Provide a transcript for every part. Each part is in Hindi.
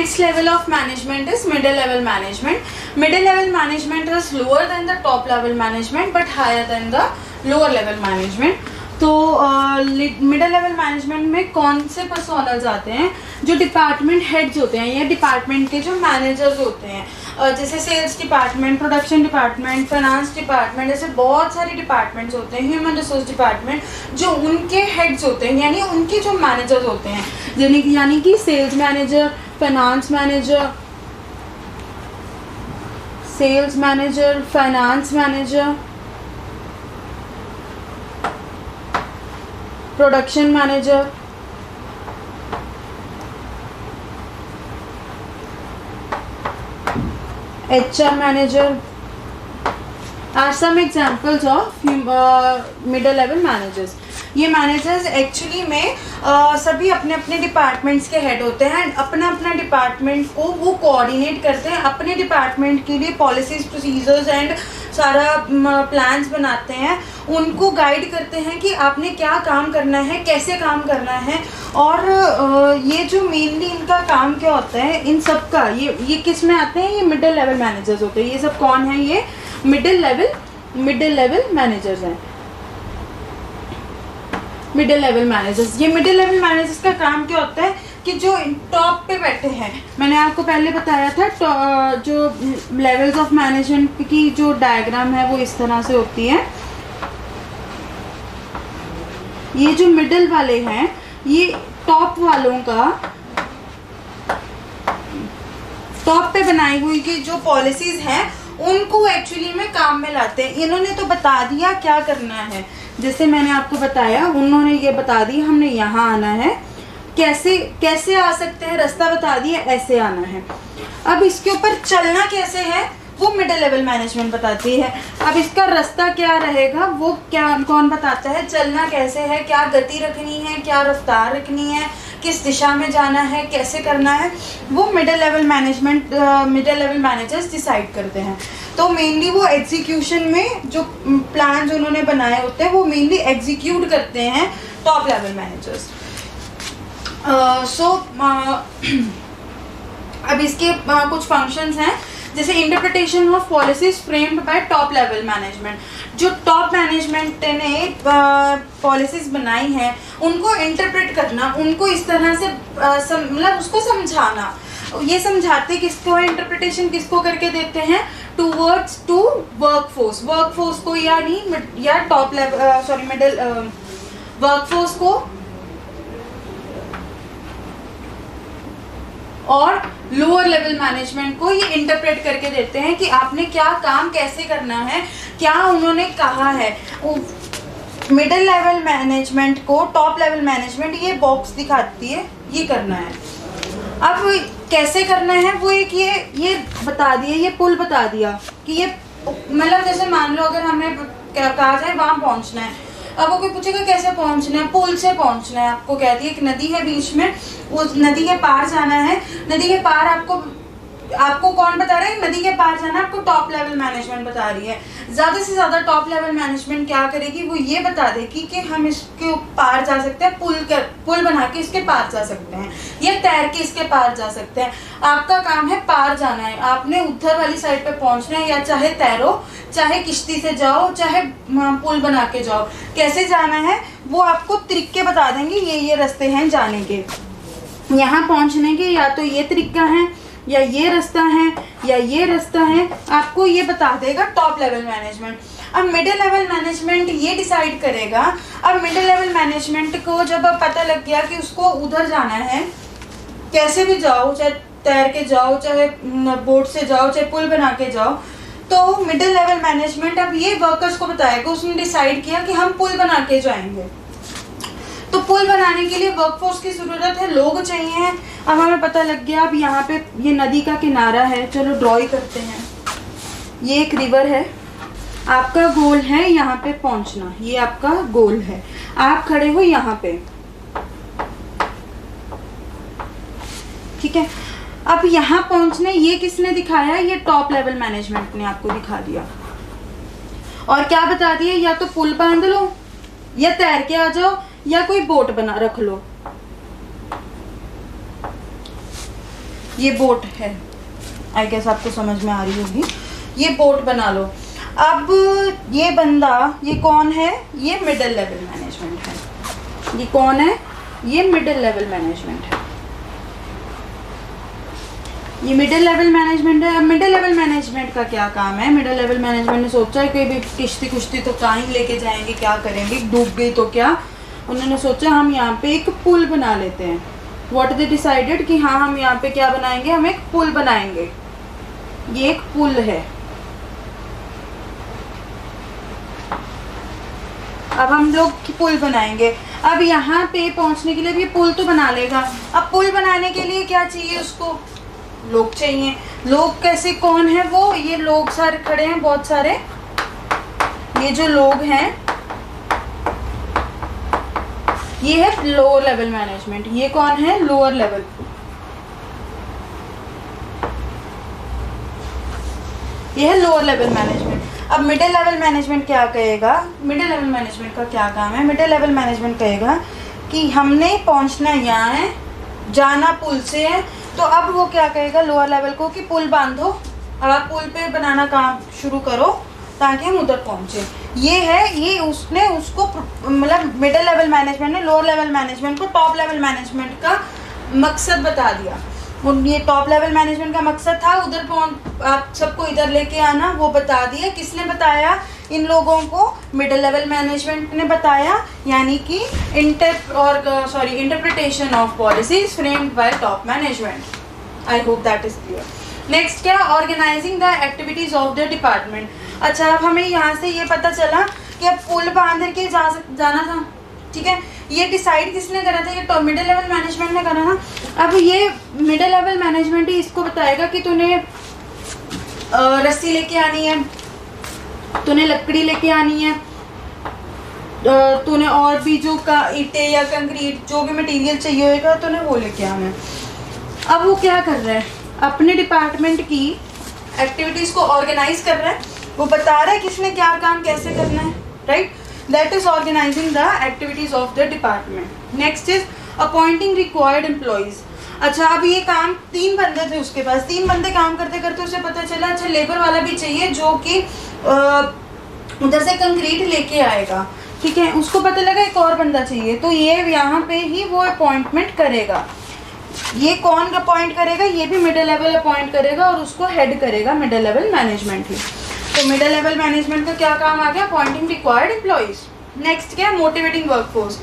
Next level of management is middle level management. Middle level management is lower than the top level management but higher than the lower level management. तो मिडल लेवल मैनेजमेंट में कौन से पर्सोनल्स आते हैं? जो डिपार्टमेंट हेड्स होते हैं या डिपार्टमेंट के जो मैनेजर्स होते हैं, जैसे sales department, production department, finance department, ऐसे बहुत सारे डिपार्टमेंट्स होते हैं, ह्यूमन रिसोर्स डिपार्टमेंट, जो उनके हेड्स होते हैं यानी उनके जो मैनेजर्स होते हैं, यानी कि sales manager, finance manager, sales manager, finance manager, production manager, HR manager are some examples of middle level managers. ये मैनेजर्स एक्चुअली में सभी अपने अपने डिपार्टमेंट्स के हेड होते हैं. अपना अपना डिपार्टमेंट को वो कोऑर्डिनेट करते हैं, अपने डिपार्टमेंट के लिए पॉलिसीज, प्रोसीजर्स एंड सारा प्लान्स बनाते हैं, उनको गाइड करते हैं कि आपने क्या काम करना है, कैसे काम करना है. और ये जो मेनली इनका काम क्या होता है, इन सब का ये किस में आते हैं? ये मिडिल लेवल मैनेजर्स होते हैं. ये सब कौन है? ये मिडिल लेवल मैनेजर्स हैं. मिडिल लेवल मैनेजर्स, ये मिडिल लेवल मैनेजर्स का काम क्या होता है कि जो टॉप पे बैठे हैं, मैंने आपको पहले बताया था जो लेवल्स ऑफ मैनेजमेंट की जो डायग्राम है वो इस तरह से होती है. ये जो मिडिल वाले हैं, ये टॉप वालों का टॉप पे बनाई हुई की जो पॉलिसीज हैं उनको एक्चुअली में काम में लाते हैं. इन्होंने तो बता दिया क्या करना है, जैसे मैंने आपको बताया, उन्होंने ये बता दी हमने यहाँ आना है, कैसे आ सकते हैं, रास्ता बता दिया, ऐसे आना है. अब इसके ऊपर चलना कैसे है वो मिडिल लेवल मैनेजमेंट बताती है. अब इसका रास्ता क्या रहेगा वो कौन बताता है? चलना कैसे है, क्या गति रखनी है, क्या रफ्तार रखनी है, किस दिशा में जाना है, कैसे करना है, वो मिडिल लेवल मैनेजर्स डिसाइड करते हैं. तो मेनली वो एग्जीक्यूशन में जो प्लान उन्होंने बनाए होते हैं वो मेनली एग्जीक्यूट करते हैं टॉप लेवल मैनेजर्स. अब इसके कुछ फंक्शंस हैं, जैसे interpretation of policies framed by top level management. जो टॉप मैनेजमेंट ने पॉलिसीज बनाई हैं उनको इंटरप्रेट करना, उनको इस तरह से मतलब उसको समझाना. ये समझाते किसको है, इंटरप्रिटेशन किसको करके देते हैं? टूवर्ड्स टू वर्कफोर्स को, या टॉप लेवल मिडिल वर्कफोर्स को और लोअर लेवल मैनेजमेंट को ये इंटरप्रेट करके देते हैं कि आपने क्या काम कैसे करना है, क्या उन्होंने कहा है. मिडिल लेवल मैनेजमेंट को टॉप लेवल मैनेजमेंट ये बॉक्स दिखाती है, ये करना है. अब कैसे करना है वो एक ये बता दिया, ये पुल बता दिया कि ये मतलब जैसे मान लो अगर हमें कहा जाए वहाँ पहुँचना है, अब वो कोई पूछेगा कैसे पहुंचना है, पुल से पहुंचना है. आपको कह दिया एक नदी है बीच में, उस नदी के पार जाना है. नदी के पार आपको कौन बता रहा है? नदी के पार जाना आपको टॉप लेवल मैनेजमेंट बता रही है. ज़्यादा से ज़्यादा टॉप लेवल मैनेजमेंट क्या करेगी, वो ये बता देगी कि हम इसके पार जा सकते हैं, पुल बना के इसके पार जा सकते हैं, या तैर के इसके पार जा सकते हैं. आपका काम है पार जाना है, आपने उधर वाली साइड पे पहुंचना है, या चाहे तैरो, चाहे किश्ती से जाओ, चाहे पुल बना के जाओ. कैसे जाना है वो आपको तरीके बता देंगे, ये रास्ते हैं जाने के, यहाँ पहुँचने के, या तो ये तरीका है, या ये रास्ता है, या ये रास्ता है, आपको ये बता देगा टॉप लेवल मैनेजमेंट. अब मिडिल लेवल मैनेजमेंट ये डिसाइड करेगा. अब मिडिल लेवल मैनेजमेंट को जब पता लग गया कि उसको उधर जाना है, कैसे भी जाओ, चाहे तैर के जाओ, चाहे बोट से जाओ, चाहे पुल बना के जाओ, तो मिडिल लेवल मैनेजमेंट अब ये वर्कर्स को बताएगा. उसने डिसाइड किया कि हम पुल बना के जाएंगे, तो पुल बनाने के लिए वर्कफोर्स की ज़रूरत है, लोग चाहिए हैं. अब हमें पता लग गया अब यहाँ पे ये नदी का किनारा है, चलो ड्रॉ ही करते हैं. ये एक रिवर है, आपका गोल है यहाँ पे पहुँचना, ये आपका गोल है, आप खड़े हो यहाँ पे, ठीक है. अब यहाँ पहुँचने ये किसने दिखाया? ये टॉप लेवल मैनेजमेंट ने आपको दिखा दिया. और क्या बता दिया? या तो पुल बांध लो, या तैर के आ जाओ, या कोई बोट बना रख लो. ये बोट है, आई गेस आपको समझ में आ रही होगी। ये बोट बना लो। अब ये बंदा, ये कौन है? ये मिडिल लेवल मैनेजमेंट है। ये कौन है? ये मिडिल लेवल मैनेजमेंट है। ये मिडिल लेवल मैनेजमेंट है। अब मिडिल लेवल मैनेजमेंट का क्या काम है? मिडिल लेवल मैनेजमेंट ने सोचा है कि भी किश्ती कुश्ती तो कहीं लेके जाएंगे, क्या करेंगे, डूब गई तो क्या। उन्होंने सोचा हम यहाँ पे एक पुल बना लेते हैं। व्हाट दे डिसाइडेड कि हाँ हम यहाँ पे क्या बनाएंगे, हम एक पुल बनाएंगे। ये एक पुल है। अब हम लोग पुल बनाएंगे। अब यहाँ पे पहुँचने के लिए ये पुल तो बना लेगा। अब पुल बनाने के लिए क्या चाहिए उसको? लोग चाहिए। लोग कैसे, कौन है वो? ये लोग सारे खड़े हैं, बहुत सारे। ये जो लोग हैं ये है लोअर लेवल मैनेजमेंट। ये कौन है? Lower level. ये है लोअर लेवल मैनेजमेंट। अब मिडिल लेवल मैनेजमेंट क्या कहेगा? मिडिल लेवल मैनेजमेंट का क्या काम है? मिडिल लेवल मैनेजमेंट कहेगा कि हमने पहुंचना यहाँ है, जाना पुल से है। तो अब वो क्या कहेगा लोअर लेवल को कि पुल बांधो, अब आप पुल पे बनाना काम शुरू करो ताकि हम उधर पहुंचे। ये है, ये उसने उसको मतलब मिडिल लेवल मैनेजमेंट ने लोअर लेवल मैनेजमेंट को टॉप लेवल मैनेजमेंट का मकसद बता दिया। ये टॉप लेवल मैनेजमेंट का मकसद था उधर आप सबको इधर लेके आना, वो बता दिया। किसने बताया? इन लोगों को मिडिल लेवल मैनेजमेंट ने बताया, यानी कि interpretation of policies framed by top management. I hope that is clear. Next क्या? Organising the activities of the department. अच्छा, अब हमें यहाँ से ये पता चला कि अब पुल बांध के जाना था, ठीक है। ये डिसाइड किसने करा था? ये मिडिल लेवल मैनेजमेंट ने करा था। अब ये मिडिल लेवल मैनेजमेंट ही इसको बताएगा कि तूने रस्सी लेके आनी है, तूने लकड़ी लेके आनी है, तूने और भी जो ईंटें या कंक्रीट जो भी मटेरियल चाहिए होगा तूने वो लेके आना है। अब वो क्या कर रहा है? अपने डिपार्टमेंट की एक्टिविटीज़ को ऑर्गेनाइज कर रहा है। वो बता रहा है किसने क्या काम कैसे करना है, right. That is organising the activities of the department. Next is appointing required employees. अच्छा, अब ये काम 3 बंदे थे उसके पास। 3 बंदे काम करते करते उसे पता चला अच्छा लेबर वाला भी चाहिए जो कि उधर से कंक्रीट लेके आएगा, ठीक है। उसको पता लगा एक और बंदा चाहिए, तो ये यहाँ पे ही वो अपॉइंटमेंट करेगा। ये कौन अपॉइंट करेगा? ये भी मिडिल लेवल अपॉइंट करेगा और उसको हेड करेगा मिडिल लेवल मैनेजमेंट ही। तो मिडिल लेवल मैनेजमेंट का क्या काम आ गया? Appointing required employees. नेक्स्ट क्या? Motivating workforce.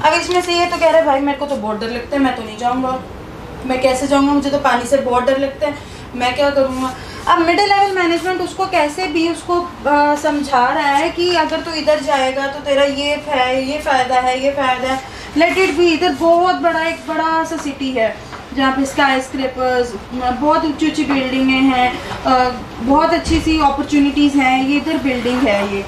अब इसमें से ये तो कह रहा है भाई मेरे को तो बहुत डर लगता है, मैं तो नहीं जाऊँगा, मैं कैसे जाऊँगा, मुझे तो पानी से बहुत डर लगता है, मैं क्या करूँगा। अब मिडिल लेवल मैनेजमेंट उसको कैसे भी उसको समझा रहा है कि अगर तू इधर जाएगा तो तेरा ये फ़ायदा है, ये फ़ायदा है। लेट इट भी। इधर बहुत बड़ा एक बड़ा सा सिटी है जहाँ पे स्काई स्क्रैपर्स, बहुत ऊंची ऊंची बिल्डिंगें हैं, बहुत अच्छी सी अपॉर्चुनिटीज़ हैं, ये इधर बिल्डिंग है ये।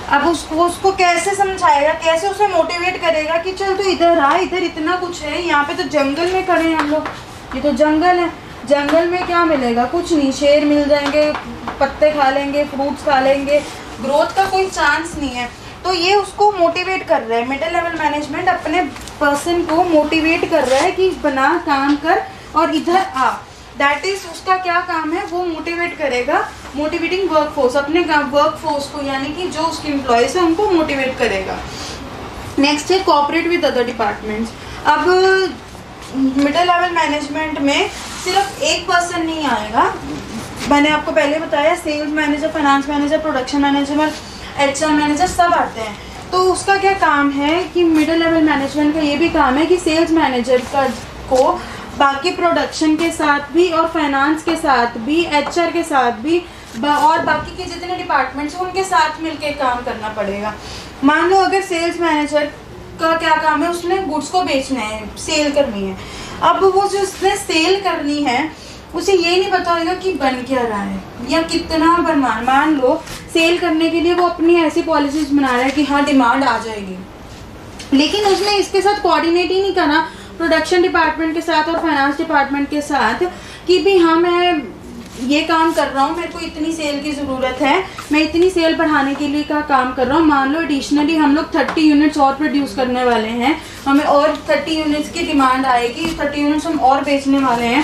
अब उसको कैसे समझाएगा, कैसे उसे मोटिवेट करेगा कि चल तू इधर आ, इधर इतना कुछ है, यहाँ पे तो जंगल में खड़े हैं हम लोग, ये तो जंगल है, जंगल में क्या मिलेगा? कुछ नहीं, शेर मिल जाएंगे, पत्ते खा लेंगे, फ्रूट्स खा लेंगे, ग्रोथ का कोई चांस नहीं है। तो ये उसको मोटिवेट कर रहा है, मिडिल लेवल मैनेजमेंट अपने पर्सन को मोटिवेट कर रहा है कि बना काम कर और इधर आ। दैट इज उसका क्या काम है? वो मोटिवेट करेगा, मोटिवेटिंग वर्कफोर्स, अपने वर्कफोर्स को, यानी कि जो उसके एम्प्लॉयज हैं उनको मोटिवेट करेगा। नेक्स्ट है कोऑपरेट विद अदर डिपार्टमेंट्स। अब मिडिल लेवल मैनेजमेंट में सिर्फ एक पर्सन नहीं आएगा, मैंने आपको पहले बताया sales manager, finance manager, production manager, HR manager सब आते हैं। तो उसका क्या काम है कि मिडिल लेवल मैनेजमेंट का ये भी काम है कि सेल्स मैनेजर को बाकी प्रोडक्शन के साथ भी और फाइनेंस के साथ भी, HR के साथ भी और बाकी के जितने डिपार्टमेंट्स हैं उनके साथ मिलके काम करना पड़ेगा। मान लो अगर सेल्स मैनेजर का क्या काम है, उसने गुड्स को बेचना है, सेल करनी है। अब वो जो उसने सेल करनी है उसे ये नहीं पता होगा कि बन क्या रहा है या कितना बनमान। मान लो सेल करने के लिए वो अपनी ऐसी पॉलिसीज बना रहा है कि हाँ डिमांड आ जाएगी, लेकिन उसने इसके साथ कोऑर्डिनेट ही नहीं करा प्रोडक्शन डिपार्टमेंट के साथ और फाइनेंस डिपार्टमेंट के साथ कि भी हाँ मैं ये काम कर रहा हूँ, मेरे को इतनी सेल की ज़रूरत है, मैं इतनी सेल बढ़ाने के लिए का काम कर रहा हूँ। मान लो एडिशनली हम लोग 30 यूनिट्स और प्रोड्यूस करने वाले हैं, हमें और 30 यूनिट्स की डिमांड आएगी, 30 यूनिट्स हम और बेचने वाले हैं।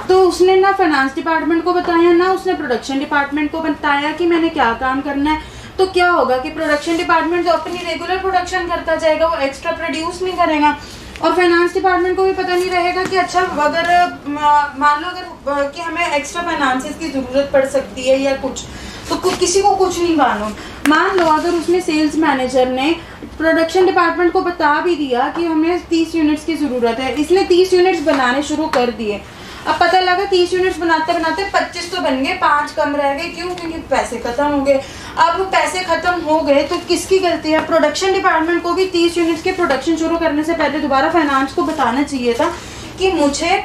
तो उसने ना फाइनेंस डिपार्टमेंट को बताया, ना उसने प्रोडक्शन डिपार्टमेंट को बताया कि मैंने क्या काम करना है। तो क्या होगा कि प्रोडक्शन डिपार्टमेंट जो अपनी रेगुलर प्रोडक्शन करता जाएगा, वो एक्स्ट्रा प्रोड्यूस नहीं करेगा, और फाइनेंस डिपार्टमेंट को भी पता नहीं रहेगा कि अच्छा अगर मान लो अगर कि हमें एक्स्ट्रा फाइनेंसिस की ज़रूरत पड़ सकती है या कुछ, तो किसी को कुछ नहीं मालूम। मान लो अगर उसने सेल्स मैनेजर ने प्रोडक्शन डिपार्टमेंट को बता भी दिया कि हमें 30 यूनिट्स की ज़रूरत है, इसने 30 यूनिट्स बनाने शुरू कर दिए, अब पता लगा 30 यूनिट्स बनाते बनाते 25 तो बन गए, 5 कम रह गए, क्यों? क्योंकि पैसे खत्म हो गए। अब पैसे खत्म हो गए तो किसकी गलती है? प्रोडक्शन डिपार्टमेंट को भी 30 यूनिट्स के प्रोडक्शन शुरू करने से पहले दोबारा फाइनेंस को बताना चाहिए था कि मुझे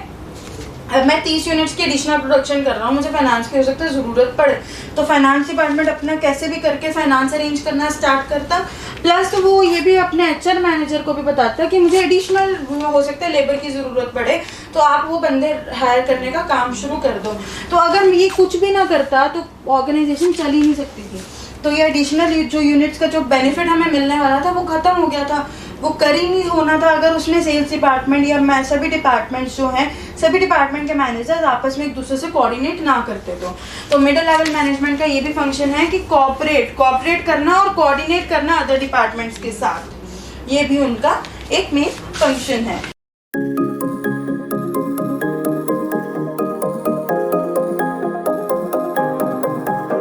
मैं 30 यूनिट्स की एडिशनल प्रोडक्शन कर रहा हूँ, मुझे फाइनेंस की हो सकता है ज़रूरत पड़े। तो फाइनेंस डिपार्टमेंट अपना कैसे भी करके फाइनेंस अरेंज करना स्टार्ट करता, प्लस तो वो ये भी अपने एचआर मैनेजर को भी बताता कि मुझे एडिशनल हो सकता है लेबर की ज़रूरत पड़े, तो आप वो बंदे हायर करने का काम शुरू कर दो। तो अगर ये कुछ भी ना करता तो ऑर्गेनाइजेशन चल ही नहीं सकती थी। तो ये एडिशनल जो यूनिट्स का जो बेनिफिट हमें मिलने वाला था वो ख़त्म हो गया था, वो कर ही नहीं होना था अगर उसने सेल्स डिपार्टमेंट या मैं सभी डिपार्टमेंट्स जो हैं, सभी डिपार्टमेंट के मैनेजर्स आपस में एक दूसरे से कोऑर्डिनेट ना करते। तो मिडिल लेवल मैनेजमेंट का ये भी फंक्शन है कि कोऑपरेट करना और कोऑर्डिनेट करना अदर डिपार्टमेंट्स के साथ, ये भी उनका एक मेन फंक्शन है।